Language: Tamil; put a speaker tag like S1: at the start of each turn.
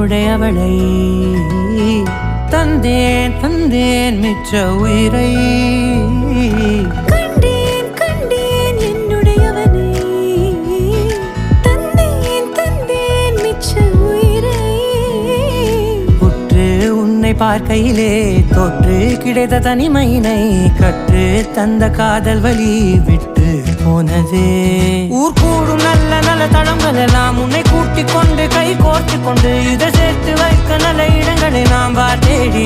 S1: என்னுடையவளை தந்தேன் தந்தேன் மிச்ச உயிரை
S2: கண்டேன் கண்டேன் என்னுடையவனை தந்தேன் தந்தேன் மிச்ச உயிரை
S1: உற்று உன்னை பார்க்கையிலே தொற்று கிடைத்த தனிமையினை கற்று தந்த காதல் வழி விட்டு போனதே ஊர் கூடும் நல்ல நல்ல தளங்கள் எல்லாம் உன்னை கூட்டிக் கொண்டு கை கோர்த்து கொண்டு இதை சேர்த்து வைக்க நல்ல இடங்களை நாம் தேடி